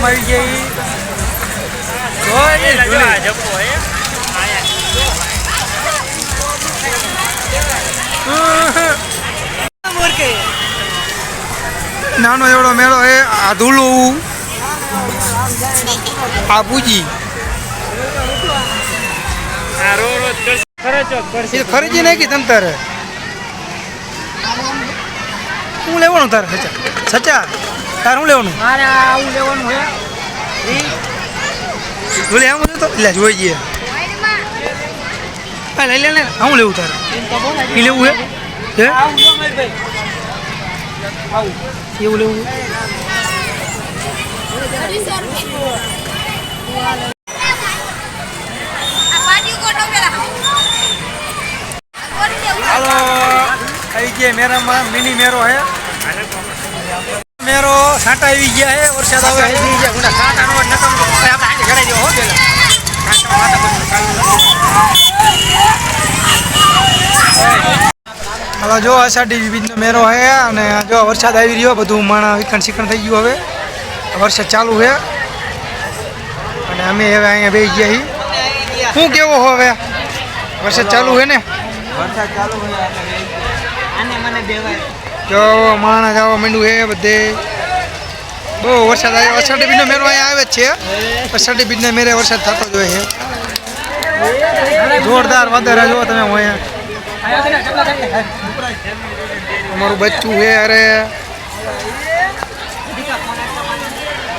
આવી ગઈ નાનો એવડો મેળો હે આ ધૂળું આ પૂજી ખરીદી નાખી તમ તારે શું લેવાનું તારે સચા તારે શું લેવાનું મારે આવું લેવાનું હે બોલે આમ તો એટલે જોઈ જઈએ હા લઈ લે ને શું લેવું તારે એ લેવું હે એવું લેવું હાલો આવી ગયા મેરામાં મિની મેરો હે મેરો સાંટા આવી ગયા હે વરસાદ આવે આવી ગયા ગુના સાંટા નો નકમ આપણે આજે ઘડાઈ દેવો હો પેલા હવે જો અષાઢી બીજનો મેરો હે અને જો વરસાદ આવી રહ્યો બધું માણા વિકણ શિકણ થઈ ગયું હવે વરસાદ ચાલુ છે અને અમે હવે અહીંયા બેસી ગયા છીએ શું કેવો હો હવે વરસાદ ચાલુ છે ને વરસાદ ચાલુ હોય આને મને દેવાય જો માણસ જવા માંડ્યું છે બધે બહુ વરસાદ આવ્યો અષાઢી બીજનો મેરો અહીંયા આવે જ છે અષાઢી બીજના મેરે વરસાદ થતો જ હોય છે જોરદાર વાદળ જો તમે અહીંયા અમારું બચ્ચું છે અરે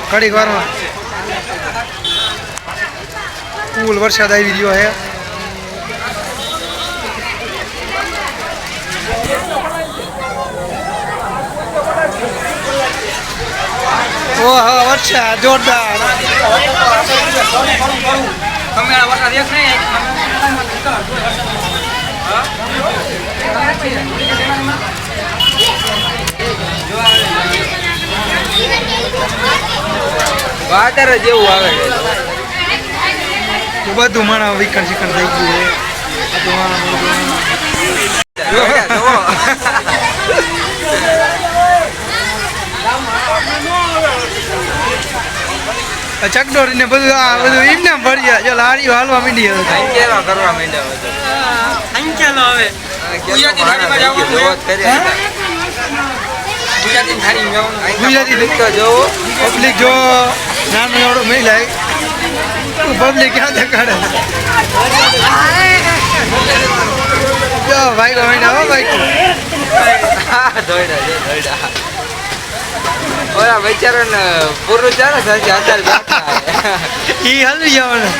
ઘડીક વારમાં ફૂલ વરસાદ આવી રહ્યો છે ઓહો વરસાદ જોરદાર વાદળ જેવું આવે છે બધું માણા વિકણ શિકણ થઈ ગયું છે ચકડોરી ને બધું આ બધું એમને ભરી જો લારીઓ હાલવા માંડી હવે કરવા માંડ્યા હવે ગુજરાતી જોવો પબ્લિક જો નાનો એવડો મહિલા પબ્લિક ક્યાં દેખાડે જો ભાઈ મહિના હો ભાઈ ઓલા બચારો ને પૂરું ચાલે સાચી આધાર ઈ હલવી જવાનું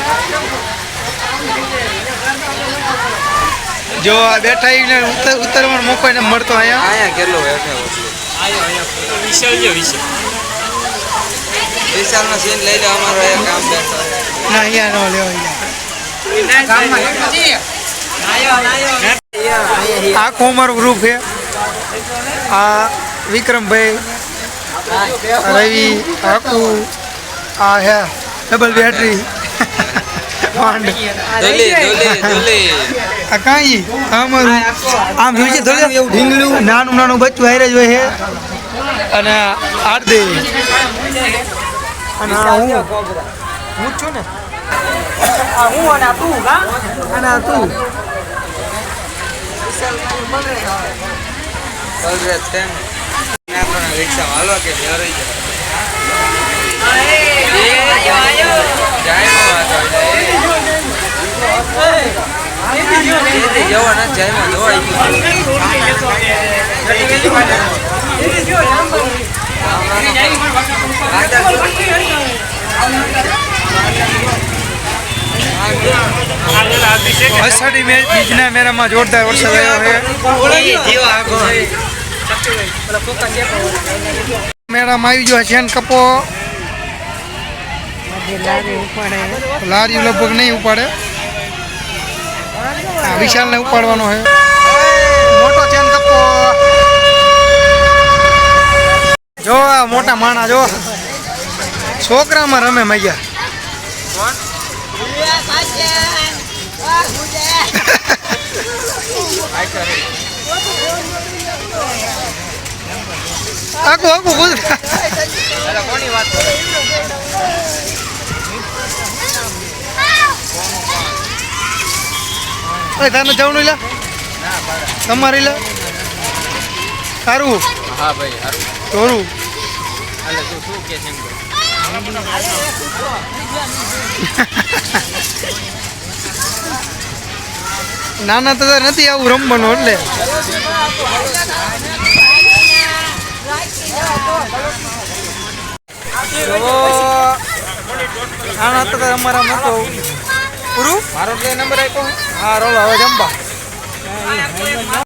જો આ બેઠા એને ઉતરવાનો મોકો એને મળતો અહીંયા કેટલો બેઠા વિશાલનો સીન લઈ લે અમારો કામ બેઠો ના અહીંયા નો લેવા આખું અમારું ગ્રુપ છે આ વિક્રમભાઈ રવિ આખું આ હે ડબલ બેટરી આ કાંઈ અમારું આમ જોઈ છે થોડું એવું ઢીંગલું નાનું નાનું બચ્ચું હારે જ હોય છે અને આરદે અને હું છું ને હું અને તું કા અને તું રિક્ષા હાલો કે જવાના જયમાં અષાઢી બીજના મેળામાં જોરદાર વરસાદ આવ્યો છે મેળામાં આવી ગયો છે કપો લારી લગભગ નહીં ઉપાડે વિશાલને ઉપાડવાનો છે મોટો ચેન કપો જો મોટા માણા જો છોકરામાં રમે મૈયા આખું આખું અરે તારે જવાનું લે તમારે લે સારું હા ભાઈ સારું જોરું હાલે તું શું કે છે નાના તો નથી આવું રમવાનું એટલે નાના તો અમારા નતો પૂરું મારો નંબર આપ્યો હા રોલો હવે જમવા